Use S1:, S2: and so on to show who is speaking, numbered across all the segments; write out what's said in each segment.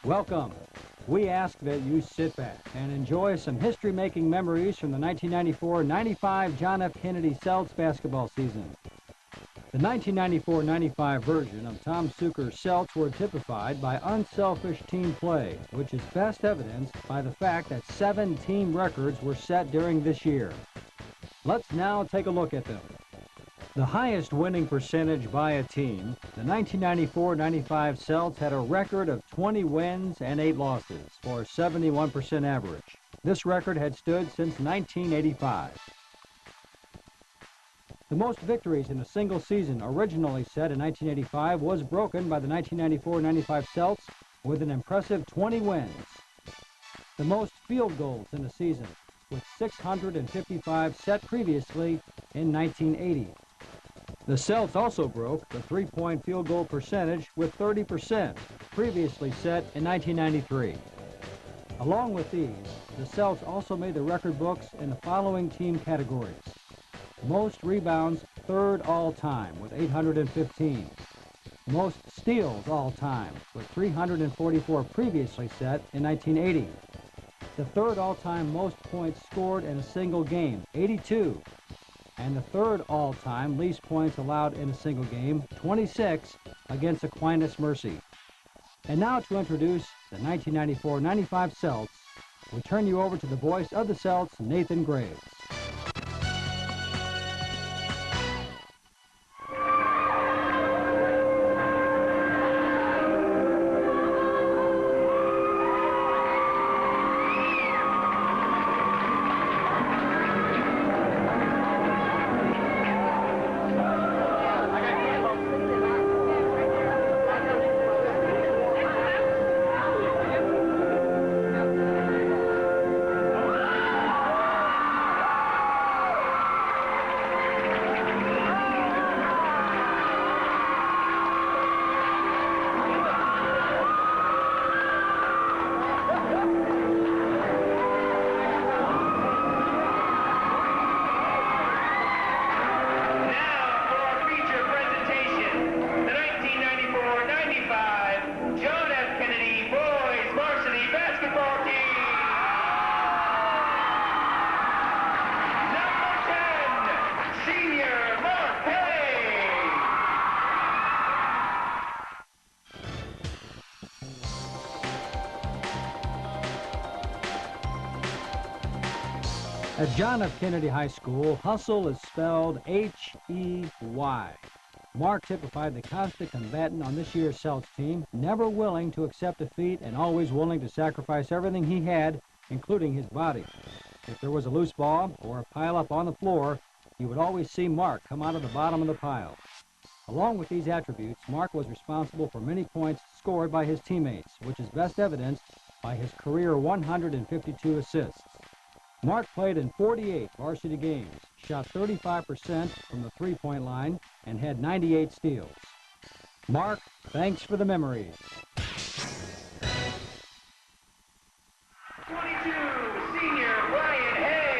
S1: Welcome. We ask that you sit back and enjoy some history-making memories from the 1994-95 John F. Kennedy Celts basketball season. The 1994-95 version of Tom Sucker's Celts were typified by unselfish team play, which is best evidenced by the fact that 7 team records were set during this year. Let's now take a look at them. The highest winning percentage by a team, the 1994-95 Celts had a record of 20 wins and 8 losses for a 71% average. This record had stood since 1985. The most victories in a single season originally set in 1985 was broken by the 1994-95 Celts with an impressive 20 wins. The most field goals in a season, with 655 set previously in 1980. The Celts also broke the three-point field goal percentage with 30%, previously set in 1993. Along with these, the Celts also made the record books in the following team categories. Most rebounds, third all-time with 815. Most steals all-time with 344 previously set in 1980. The third all-time most points scored in a single game, 82. And the third all-time least points allowed in a single game, 26, against Aquinas Mercy. And now to introduce the 1994-95 Celts, we turn you over to the voice of the Celts, Nathan Graves. At John F. Kennedy High School, hustle is spelled H-E-Y. Mark typified the constant combatant on this year's Celts team, never willing to accept defeat and always willing to sacrifice everything he had, including his body. If there was a loose ball or a pile-up on the floor, you would always see Mark come out of the bottom of the pile. Along with these attributes, Mark was responsible for many points scored by his teammates, which is best evidenced by his career 152 assists. Mark played in 48 varsity games, shot 35% from the three-point line, and had 98 steals. Mark, thanks for the memories.
S2: 22, senior Brian Hay.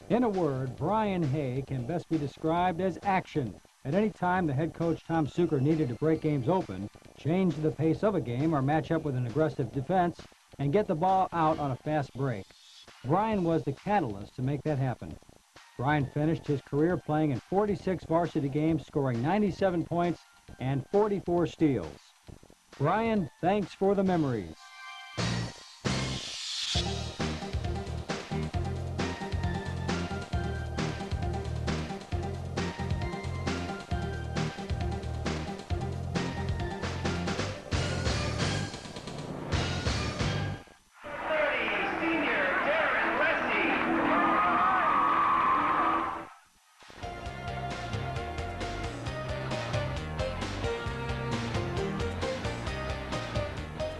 S1: In a word, Brian Hay can best be described as action. At any time the head coach Tom Sucker needed to break games open, change the pace of a game or match up with an aggressive defense, and get the ball out on a fast break, Brian was the catalyst to make that happen. Brian finished his career playing in 46 varsity games, scoring 97 points and 44 steals. Brian, thanks for the memories.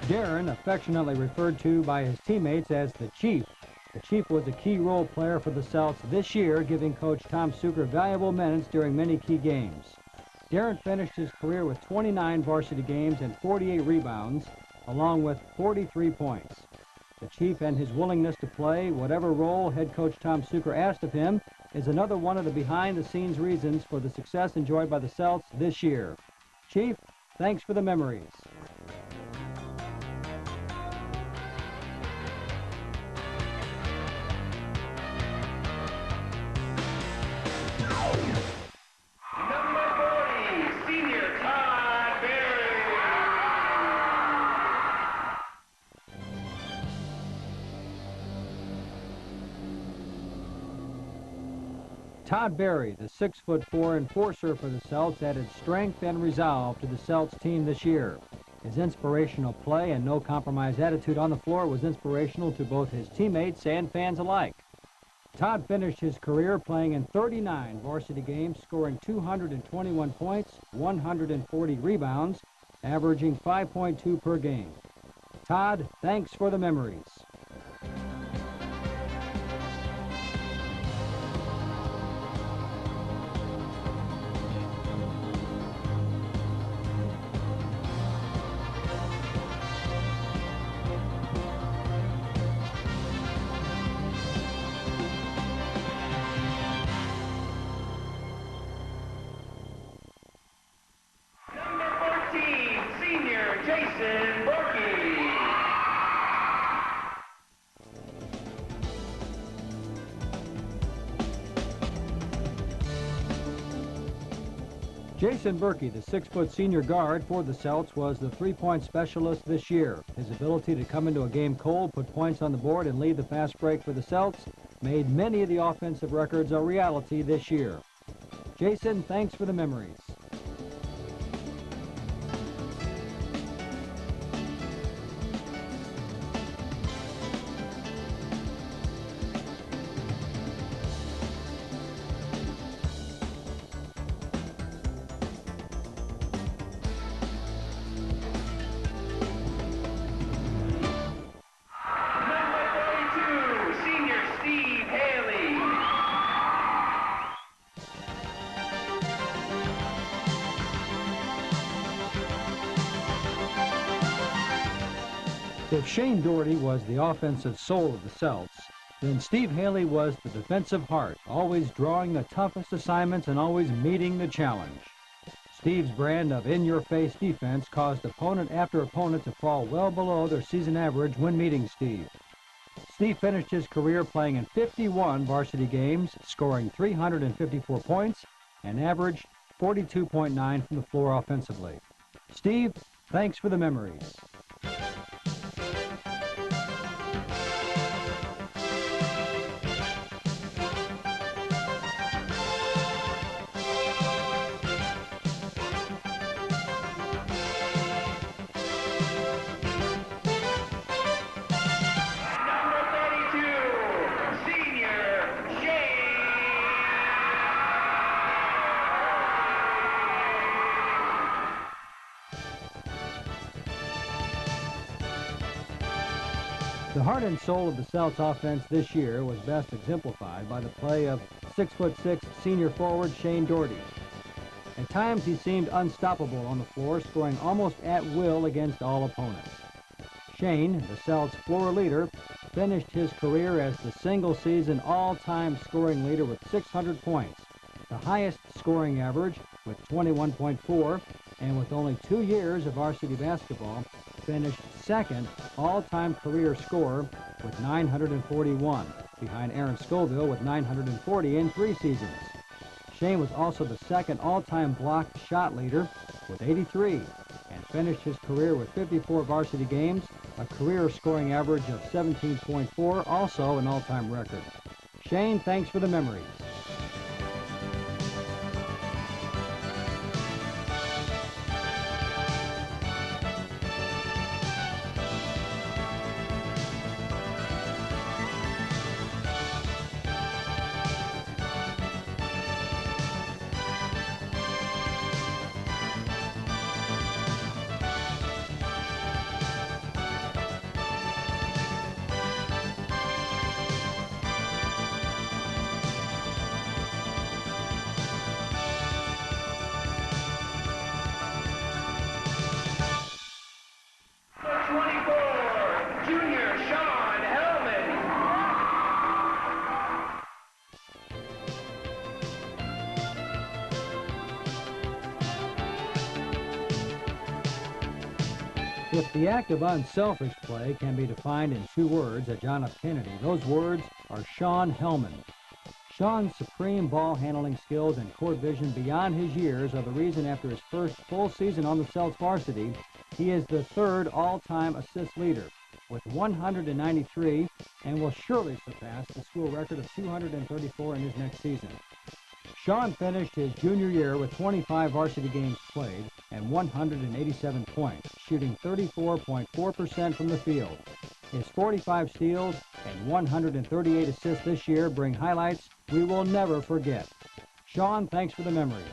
S1: Darren, affectionately referred to by his teammates as the Chief. The Chief was a key role player for the Celts this year, giving Coach Tom Sucker valuable minutes during many key games. Darren finished his career with 29 varsity games and 48 rebounds, along with 43 points. The Chief and his willingness to play whatever role head coach Tom Suker asked of him is another one of the behind-the-scenes reasons for the success enjoyed by the Celts this year. Chief, thanks for the memories.
S2: Number 40, senior Todd Berry.
S1: Todd Berry, the 6'4" enforcer for the Celts, added strength and resolve to the Celts team this year. His inspirational play and no-compromise attitude on the floor was inspirational to both his teammates and fans alike. Todd finished his career playing in 39 varsity games, scoring 221 points, 140 rebounds, averaging 5.2 per game. Todd, thanks for the memories.
S2: Number 14, senior Jason Berkey.
S1: Jason Berkey, the 6' senior guard for the Celts, was the three-point specialist this year. His ability to come into a game cold, put points on the board, and lead the fast break for the Celts made many of the offensive records a reality this year. Jason, thanks for the memories.
S2: Number 42, senior Steve Haley.
S1: If Shane Doherty was the offensive soul of the Celts, then Steve Haley was the defensive heart, always drawing the toughest assignments and always meeting the challenge. Steve's brand of in-your-face defense caused opponent after opponent to fall well below their season average when meeting Steve. Steve finished his career playing in 51 varsity games, scoring 354 points, and averaged 42.9 from the floor offensively. Steve, thanks for the memories.
S2: Number 32, senior Shane.
S1: The heart and soul of the Celts offense this year was best exemplified by the play of 6'6" senior forward Shane Doherty. At times he seemed unstoppable on the floor, scoring almost at will against all opponents. Shane, the Celts floor leader, finished his career as the single-season all-time scoring leader with 600 points, the highest scoring average with 21.4, and with only 2 years of varsity basketball, finished second all-time career scorer with 941, behind Aaron Scoville with 940 in 3 seasons. Shane was also the second all-time blocked shot leader with 83, and finished his career with 54 varsity games, a career scoring average of 17.4, also an all-time record. Shane, thanks for the memories.
S2: Number 24, junior Sean
S1: The act of unselfish play can be defined in 2 words at John F. Kennedy. Those words are Sean Hellman. Sean's supreme ball handling skills and court vision beyond his years are the reason after his first full season on the Celts varsity, he is the 3rd all-time assist leader with 193 and will surely surpass the school record of 234 in his next season. Sean finished his junior year with 25 varsity games played and 187 points, shooting 34.4% from the field. His 45 steals and 138 assists this year bring highlights we will never forget. Sean, thanks for the memories.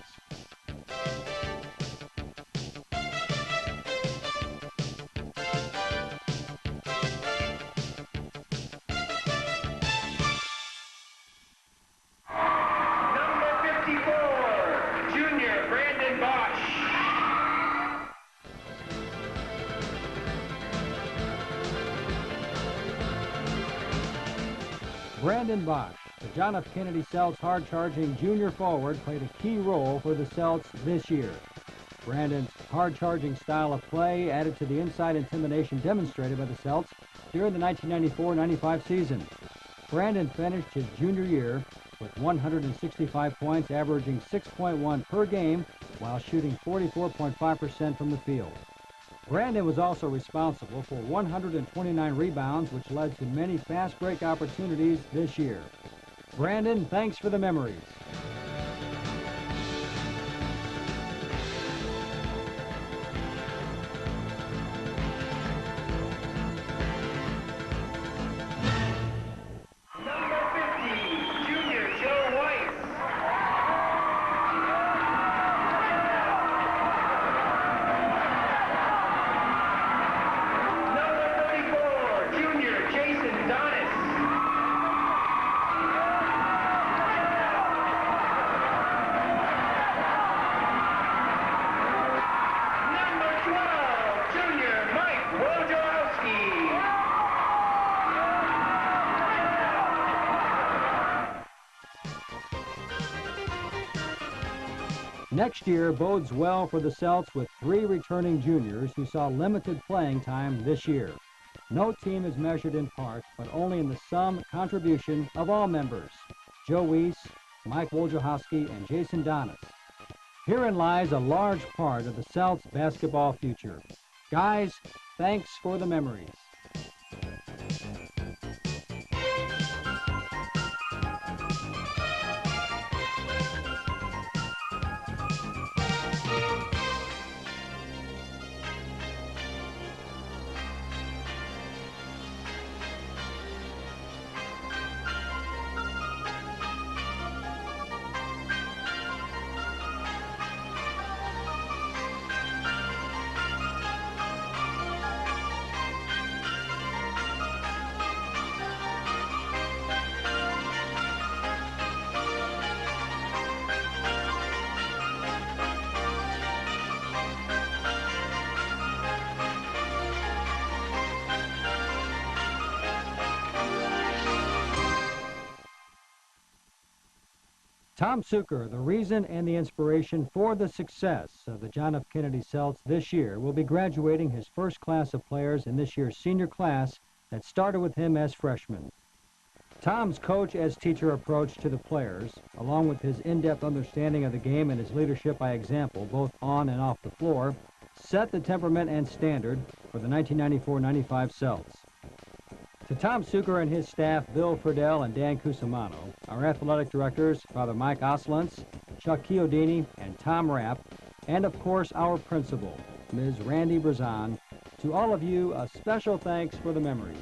S2: Number 54, junior Brandon Bosch.
S1: Brandon Bosch, the John F. Kennedy Celts hard-charging junior forward, played a key role for the Celts this year. Brandon's hard-charging style of play added to the inside intimidation demonstrated by the Celts during the 1994-95 season. Brandon finished his junior year with 165 points, averaging 6.1 per game while shooting 44.5% from the field. Brandon was also responsible for 129 rebounds, which led to many fast break opportunities this year. Brandon, thanks for the memories.
S2: Number 50, junior Joe Weiss. Number 34, junior Jason Donis. Number 12, junior Mike Wojciechowski.
S1: Next year bodes well for the Celts with 3 returning juniors who saw limited playing time this year. No team is measured in parts, but only in the sum contribution of all members. Joe Weiss, Mike Wojciechowski, and Jason Donis. Herein lies a large part of the Celts basketball future. Guys, thanks for the memories. Tom Suker, the reason and the inspiration for the success of the John F. Kennedy Celts this year, will be graduating his first class of players in this year's senior class that started with him as freshmen. Tom's coach as teacher approach to the players, along with his in-depth understanding of the game and his leadership by example, both on and off the floor, set the temperament and standard for the 1994-95 Celts. To Tom Suker and his staff, Bill Friedel and Dan Cusimano, our athletic directors, Father Mike Oslentz, Chuck Chiodini, and Tom Rapp, and of course our principal, Ms. Randy Brazan, to all of you, a special thanks for the memories.